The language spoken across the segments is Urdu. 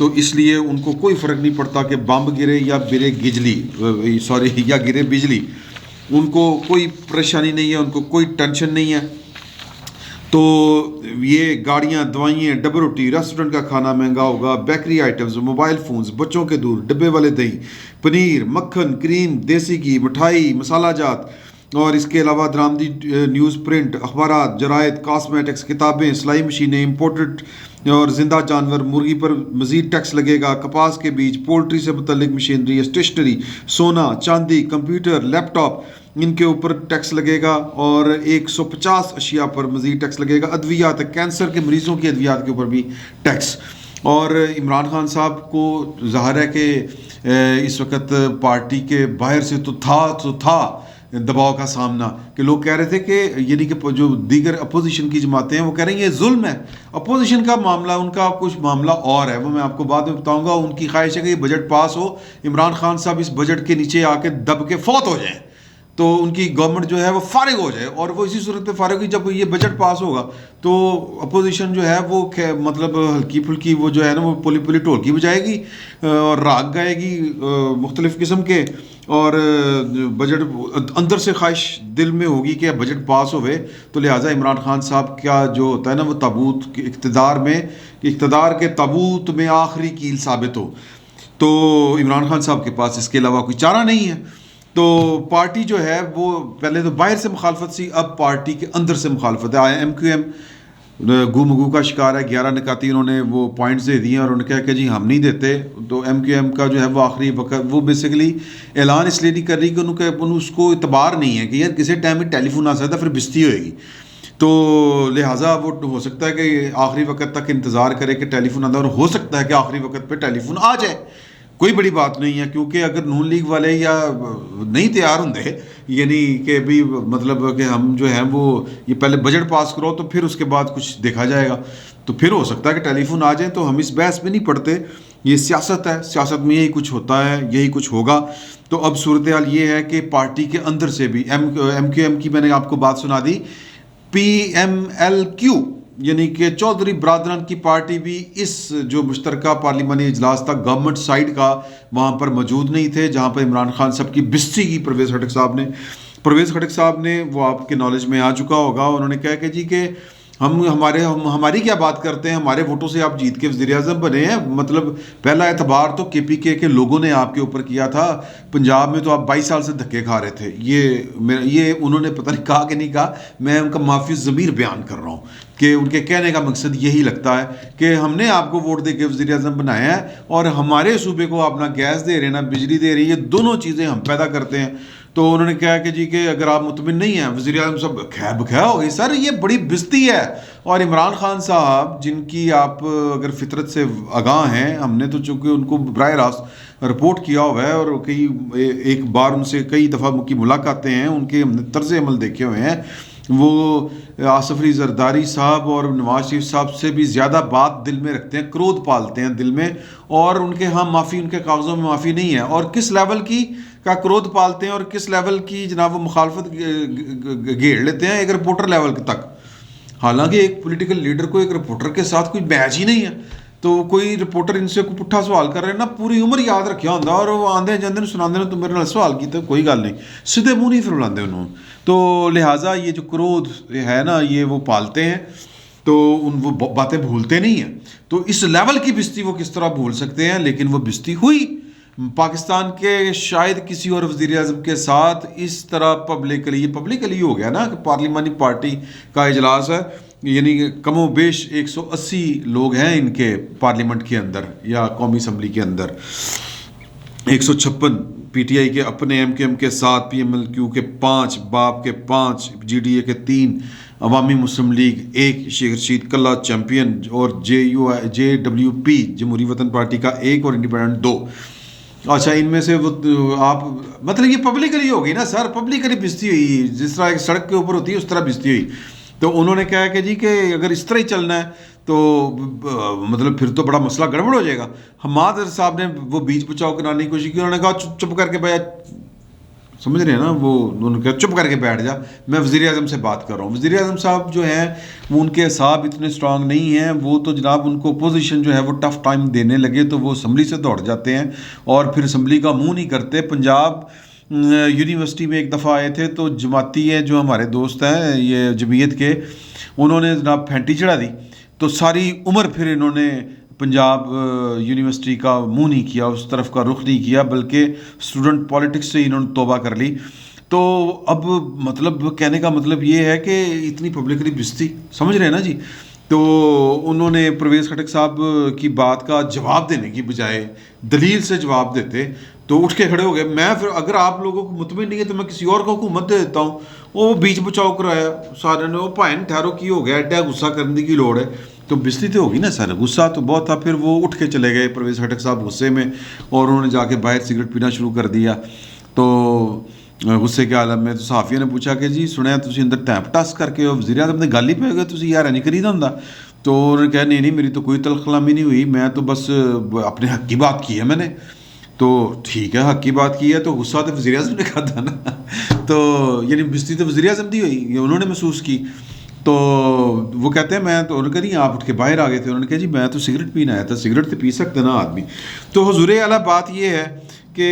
تو اس لیے ان کو کوئی فرق نہیں پڑتا کہ بم گرے یا گرے یا گرے بجلی، ان کو کوئی پریشانی نہیں ہے، ان کو کوئی ٹینشن نہیں ہے۔ تو یہ گاڑیاں، دوائیں، ڈبل روٹی، ریسٹورنٹ کا کھانا مہنگا ہوگا، بیکری آئٹمز، موبائل فونز، بچوں کے دودھ، ڈبے والے دہی، پنیر، مکھن، کریم، دیسی گھی، مٹھائی، مسالہ جات، اور اس کے علاوہ درآمدی نیوز پرنٹ، اخبارات، جرائد، کاسمیٹکس، کتابیں، سلائی مشینیں، امپورٹڈ اور زندہ جانور، مرغی پر مزید ٹیکس لگے گا، کپاس کے بیج، پولٹری سے متعلق مشینری، اسٹیشنری، سونا، چاندی، کمپیوٹر، لیپ ٹاپ، ان کے اوپر ٹیکس لگے گا، اور 150 اشیاء پر مزید ٹیکس لگے گا، ادویات، کینسر کے مریضوں کی ادویات کے اوپر بھی ٹیکس۔ اور عمران خان صاحب کو ظاہر ہے کہ اس وقت پارٹی کے باہر سے تو تھا دباؤ کا سامنا، کہ لوگ کہہ رہے تھے کہ یعنی کہ جو دیگر اپوزیشن کی جماعتیں ہیں وہ کہہ رہی ہیں یہ ظلم ہے، اپوزیشن کا معاملہ، ان کا کچھ معاملہ اور ہے، وہ میں آپ کو بعد میں بتاؤں گا۔ ان کی خواہش ہے کہ یہ بجٹ پاس ہو، عمران خان صاحب اس بجٹ کے نیچے آ کے دب کے فوت ہو جائیں، تو ان کی گورنمنٹ جو ہے وہ فارغ ہو جائے، اور وہ اسی صورت پہ فارغ ہوگی جب یہ بجٹ پاس ہوگا، تو اپوزیشن جو ہے وہ مطلب ہلکی پھلکی وہ جو ہے نا وہ پولی ڈھولکی بجائے گی اور راگ گائے گی مختلف قسم کے، اور بجٹ اندر سے خواہش دل میں ہوگی کہ بجٹ پاس ہوئے، تو لہٰذا عمران خان صاحب کا جو ہوتا ہے نا وہ تابوت اقتدار کے تابوت میں آخری کیل ثابت ہو، تو عمران خان صاحب کے پاس اس کے علاوہ کوئی چارہ نہیں ہے۔ تو پارٹی جو ہے وہ پہلے تو باہر سے مخالفت سی، اب پارٹی کے اندر سے مخالفت ہے۔ ایم کیو ایم گو مگو کا شکار ہے، 11 نکاتی انہوں نے وہ پوائنٹس دے دیے، اور انہوں نے کہا کہ جی ہم نہیں دیتے، تو ایم کیو ایم کا جو ہے وہ آخری وقت وہ بیسیکلی اعلان اس لیے نہیں کر رہی کہ اس کو اعتبار نہیں ہے کہ یار کسی ٹائم میں ٹیلی فون آ سکتا ہے، پھر بستی ہوئے گی، تو لہٰذا وہ ہو سکتا ہے کہ آخری وقت تک انتظار کرے کہ ٹیلی فون آتا ہے، اور ہو سکتا ہے کہ آخری وقت پہ ٹیلی فون آ جائے، کوئی بڑی بات نہیں ہے، کیونکہ اگر نون لیگ والے یا نہیں تیار ہوں یعنی کہ بھی مطلب کہ ہم جو ہیں وہ یہ پہلے بجٹ پاس کرو تو پھر اس کے بعد کچھ دیکھا جائے گا، تو پھر ہو سکتا ہے کہ ٹیلی فون آ جائیں، تو ہم اس بحث میں نہیں پڑتے، یہ سیاست ہے، سیاست میں یہی کچھ ہوتا ہے، یہی کچھ ہوگا۔ تو اب صورتحال یہ ہے کہ پارٹی کے اندر سے بھی ایم کیو ایم کی میں نے آپ کو بات سنا دی، پی ایم ایل کیو یعنی کہ چودھری برادران کی پارٹی بھی اس جو مشترکہ پارلیمانی اجلاس تھا گورنمنٹ سائیڈ کا وہاں پر موجود نہیں تھے، جہاں پر عمران خان صاحب کی بستی کی پرویز خٹک صاحب نے وہ آپ کے نالج میں آ چکا ہوگا، انہوں نے کہا کہ جی کہ ہماری کیا بات کرتے ہیں، ہمارے ووٹوں سے آپ جیت کے وزیر اعظم بنے ہیں، مطلب پہلا اعتبار تو کے پی کے لوگوں نے آپ کے اوپر کیا تھا، پنجاب میں تو آپ 22 سال سے دھکے کھا رہے تھے، یہ انہوں نے پتہ نہیں کہا کہ نہیں کہا، میں ان کا معافی ضمیر بیان کر رہا ہوں کہ ان کے کہنے کا مقصد یہی لگتا ہے کہ ہم نے آپ کو ووٹ دے کے وزیر اعظم بنایا ہے، اور ہمارے صوبے کو آپ نہ گیس دے رہے ہیں نہ بجلی دے رہے ہیں، یہ دونوں چیزیں ہم پیدا کرتے ہیں۔ تو انہوں نے کہا کہ جی کہ اگر آپ مطمئن نہیں ہیں، وزیر اعظم صاحب خیر بخیر ہو گئی، سر یہ بڑی بستی ہے، اور عمران خان صاحب جن کی آپ اگر فطرت سے آگاہ ہیں، ہم نے تو چونکہ ان کو براہ راست رپورٹ کیا ہوا ہے، اور ایک بار ان سے کئی دفعہ کی ملاقاتیں ہیں، ان کے ہم نے طرز عمل دیکھے ہوئے ہیں، وہ آصف علی زرداری صاحب اور نواز شریف صاحب سے بھی زیادہ بات دل میں رکھتے ہیں، کرودھ پالتے ہیں دل میں، اور ان کے ہاں معافی ان کے کاغذوں میں معافی نہیں ہے، اور کس لیول کی کا کرودھ پالتے ہیں اور کس لیول کی جناب وہ مخالفت گھیڑ لیتے ہیں، ایک رپورٹر لیول تک، حالانکہ ایک پولیٹیکل لیڈر کو ایک رپورٹر کے ساتھ کوئی میچ ہی نہیں ہے، تو کوئی رپورٹر ان سے کوئی پٹھا سوال کر رہے ہیں نا، پوری عمر یاد رکھیا ہوتا، اور وہ آندے جاندے سناندے نے تو میرے نال سوال کیتا، کوئی گل نہیں، سیدھے منہ نہیں پھر بلاندے انہوں، تو لہٰذا یہ جو کرودھ ہے نا یہ وہ پالتے ہیں، تو وہ باتیں بھولتے نہیں ہیں، تو اس لیول کی بستی وہ کس طرح بھول سکتے ہیں، لیکن وہ بستی ہوئی پاکستان کے شاید کسی اور وزیر اعظم کے ساتھ اس طرح پبلکلی ہو گیا نا کہ پارلیمانی پارٹی کا اجلاس ہے، یعنی کم و بیش 180 لوگ ہیں ان کے پارلیمنٹ کے اندر یا قومی اسمبلی کے اندر، 156 پی ٹی آئی کے اپنے، ایم کیو ایم کے 7، پی ایم ایل کیو کے 5، باپ کے 5، جی ڈی اے کے 3، عوامی مسلم لیگ 1، شیخ رشید کلہ چیمپئن، اور جے ڈبلیو پی جمہوری وطن پارٹی کا 1 اور انڈیپینڈنٹ 2۔ اچھا ان میں سے وہ آپ مطلب یہ پبلکلی ہوگی نا سر، پبلکلی بستی ہوئی، جس طرح ایک سڑک کے اوپر ہوتی ہے اس طرح بستی ہوئی، تو انہوں نے کہا کہ جی کہ اگر اس طرح ہی چلنا ہے تو مطلب پھر تو بڑا مسئلہ گڑبڑ ہو جائے گا۔ حماد صاحب نے وہ بیچ بچاؤ کرانے کی کوشش کی، انہوں نے کہا چپ کر کے بھائی سمجھ رہے ہیں نا، وہ انہوں نے کہا چپ کر کے بیٹھ جا، میں وزیر اعظم سے بات کر رہا ہوں۔ وزیر اعظم صاحب جو ہیں وہ ان کے اعصاب اتنے اسٹرانگ نہیں ہیں، وہ تو جناب ان کو اپوزیشن جو ہے وہ ٹف ٹائم دینے لگے تو وہ اسمبلی سے دوڑ جاتے ہیں اور پھر اسمبلی کا منہ نہیں کرتے۔ پنجاب یونیورسٹی میں ایک دفعہ آئے تھے تو جماعتی ہے جو ہمارے دوست ہیں یہ جمعیت کے، انہوں نے جناب پھینٹی چڑھا دی، تو ساری عمر پھر انہوں نے پنجاب یونیورسٹی کا منہ نہیں کیا، اس طرف کا رخ نہیں کیا، بلکہ اسٹوڈنٹ پالیٹکس سے انہوں نے توبہ کر لی۔ تو اب مطلب کہنے کا مطلب یہ ہے کہ اتنی پبلکلی بےزتی، سمجھ رہے ہیں نا جی۔ تو انہوں نے پرویز خٹک صاحب کی بات کا جواب دینے کی بجائے دلیل سے جواب دیتے تو اٹھ کے کھڑے ہو گئے۔ میں پھر اگر آپ لوگوں کو مطمئن نہیں ہے تو میں کسی اور کو حکومت دے دیتا ہوں۔ وہ بیچ بچاؤ کرایا سارے نے، وہ پائن ٹھہرو کی ہو گیا، ایڈا غصہ کرنے کی لوڑ ہے، تو بےزتی تو ہوگی نا سر، غصہ تو بہت تھا۔ پھر وہ اٹھ کے چلے گئے پرویز خٹک صاحب غصے میں، اور انہوں نے جا کے باہر سگریٹ پینا شروع کر دیا۔ تو غصے کے عالم میں تو صحافیوں نے پوچھا کہ جی سنیا تسی اندر ٹیپ ٹس کر کے وزیر اعظم نے گل ہی پہ گئے، تسی یار نہیں کری دا ہوندا؟ تو انہوں نے کہا نہیں نہیں، میری تو کوئی تلخ کلامی نہیں ہوئی، میں تو بس اپنے حق کی بات کی ہے میں نے۔ تو ٹھیک ہے، حق کی بات کی ہے تو غصہ تو وزیر اعظم نے کہا تھا نا، تو یعنی بےزتی تو وزیر اعظم دی ہوئی، یہ انہوں نے محسوس کی۔ تو وہ کہتے ہیں میں تو، انہوں نے کہا نہیں آپ اٹھ کے باہر آ گئے تھے، انہوں نے کہا جی میں تو سگریٹ پینا آیا تھا، سگریٹ تو پی سکتے نا آدمی۔ تو حضور اعلیٰ بات یہ ہے کہ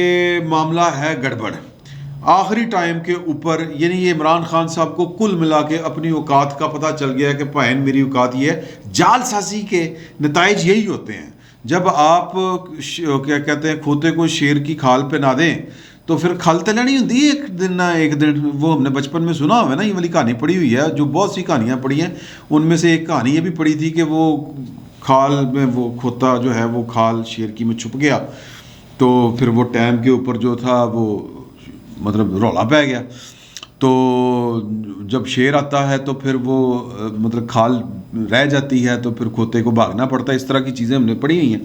معاملہ ہے گڑبڑ آخری ٹائم کے اوپر، یعنی یہ عمران خان صاحب کو کل ملا کے اپنی اوقات کا پتہ چل گیا کہ بھائن میری اوقات یہ ہے۔ جال سازی کے نتائج یہی ہوتے ہیں، جب آپ کیا کہتے ہیں کھوتے کو شیر کی کھال پہ نہ دیں تو پھر کھل تلے نہیں ہوتی ایک دن نہ ایک دن۔ وہ ہم نے بچپن میں سنا ہوا ہے نا، یہ والی کہانی پڑھی ہوئی ہے، جو بہت سی کہانیاں پڑھی ہیں، ان میں سے ایک کہانی یہ بھی پڑھی تھی کہ وہ کھال میں وہ کھوتا جو ہے وہ کھال شیر کی میں چھپ گیا، تو پھر وہ ٹائم کے اوپر جو تھا وہ مطلب رولا پہ گیا، تو جب شیر آتا ہے تو پھر وہ مطلب کھال رہ جاتی ہے تو پھر کھوتے کو بھاگنا پڑتا ہے۔ اس طرح کی چیزیں ہم نے پڑھی ہوئی ہیں۔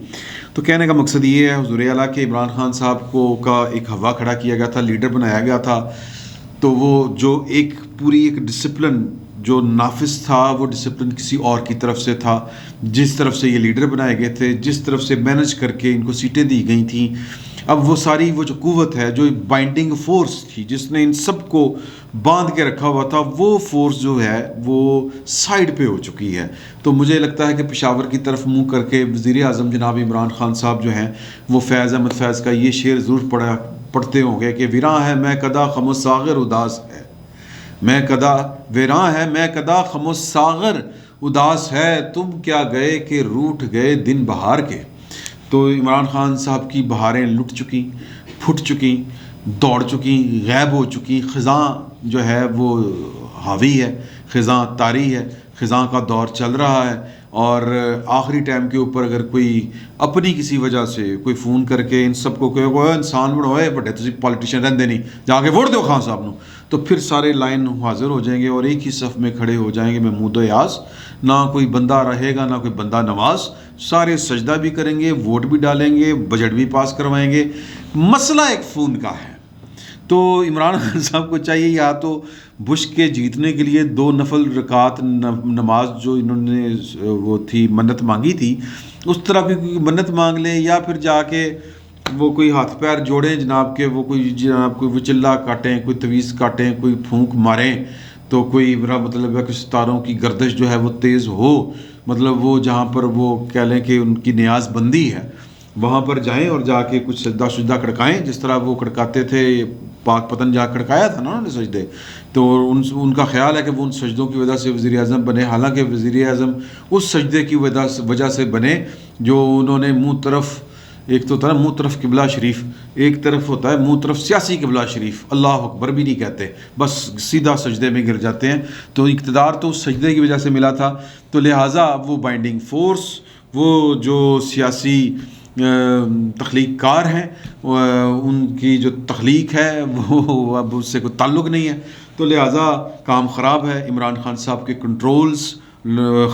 تو کہنے کا مقصد یہ ہے حضور اعلیٰ کہ عمران خان صاحب کو کا ایک ہوا کھڑا کیا گیا تھا، لیڈر بنایا گیا تھا، تو وہ جو ایک پوری ایک ڈسپلن جو نافذ تھا، وہ ڈسپلن کسی اور کی طرف سے تھا، جس طرف سے یہ لیڈر بنائے گئے تھے، جس طرف سے مینج کر کے ان کو سیٹیں دی گئی تھیں۔ اب وہ ساری وہ جو قوت ہے، جو بائنڈنگ فورس تھی جس نے ان سب کو باندھ کے رکھا ہوا تھا، وہ فورس جو ہے وہ سائڈ پہ ہو چکی ہے۔ تو مجھے لگتا ہے کہ پشاور کی طرف منہ کر کے وزیر اعظم جناب عمران خان صاحب جو ہیں وہ فیض احمد فیض کا یہ شعر ضرور پڑھتے ہوں گے کہ ویراں ہے میں کدا خم ساغر اداس ہے، میں کدا ویراں ہے میں کدا خم ساغر اداس ہے، تم کیا گئے کہ روٹھ گئے دن بہار کے۔ تو عمران خان صاحب کی بہاریں لٹ چکیں، پھٹ چکیں، دوڑ چکیں، غائب ہو چکیں، خزاں جو ہے وہ حاوی ہے، خزاں طاری ہے، خزاں کا دور چل رہا ہے۔ اور آخری ٹائم کے اوپر اگر کوئی اپنی کسی وجہ سے کوئی فون کر کے ان سب کو کہ وہ انسان بڑھوئے بڑے تسی پالیٹیشین رہندے نہیں، جا کے ووٹ دو خان صاحب نو، تو پھر سارے لائن حاضر ہو جائیں گے اور ایک ہی صف میں کھڑے ہو جائیں گے محمود و ایاز، نہ کوئی بندہ رہے گا نہ کوئی بندہ نواز، سارے سجدہ بھی کریں گے، ووٹ بھی ڈالیں گے، بجٹ بھی پاس کروائیں گے۔ مسئلہ ایک فون کا ہے۔ تو عمران خان صاحب کو چاہیے یا تو بش کے جیتنے کے لیے 2 نفل رکعت نماز جو انہوں نے وہ تھی منت مانگی تھی، اس طرح کی منت مانگ لیں، یا پھر جا کے وہ کوئی ہاتھ پیر جوڑیں جناب کے، وہ کوئی جناب کوئی وہ چلا کاٹیں، کوئی تویز کاٹیں، کوئی پھونک ماریں، تو کوئی میرا مطلب ہے کہ ستاروں کی گردش جو ہے وہ تیز ہو، مطلب وہ جہاں پر وہ کہہ لیں کہ ان کی نیاز بندی ہے وہاں پر جائیں اور جا کے کچھ سجدہ کھڑکائیں، جس طرح وہ کھڑکاتے تھے، پاک پتن جا کھڑکایا تھا نا انہوں نے سجدے، تو ان کا خیال ہے کہ وہ ان سجدوں کی وجہ سے وزیر اعظم بنے، حالانکہ وزیر اعظم اس سجدے کی وجہ سے بنے جو انہوں نے منہ طرف، ایک تو ہوتا ہے منہ طرف قبلہ شریف، ایک طرف ہوتا ہے منہ طرف سیاسی قبلہ شریف، اللہ اکبر بھی نہیں کہتے، بس سیدھا سجدے میں گر جاتے ہیں۔ تو اقتدار تو اس سجدے کی وجہ سے ملا تھا، تو لہٰذا وہ بائنڈنگ فورس، وہ جو سیاسی تخلیق کار ہیں، ان کی جو تخلیق ہے وہ اب اس سے کوئی تعلق نہیں ہے، تو لہٰذا کام خراب ہے۔ عمران خان صاحب کے کنٹرولز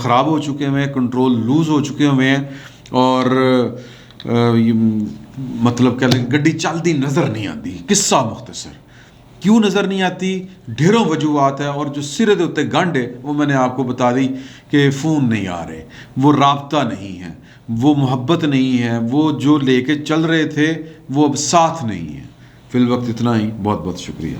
خراب ہو چکے ہوئے ہیں، کنٹرول لوز ہو چکے ہوئے ہیں، اور مطلب کہ گڈی چلتی نظر نہیں آتی۔ قصہ مختصر کیوں نظر نہیں آتی؟ ڈھیروں وجوہات ہے، اور جو سرے دے اتنے گنڈ ہے وہ میں نے آپ کو بتا دی کہ فون نہیں آ رہے، وہ رابطہ نہیں ہے، وہ محبت نہیں ہے، وہ جو لے کے چل رہے تھے وہ اب ساتھ نہیں ہے۔ فی الوقت اتنا ہی. بہت بہت شکریہ.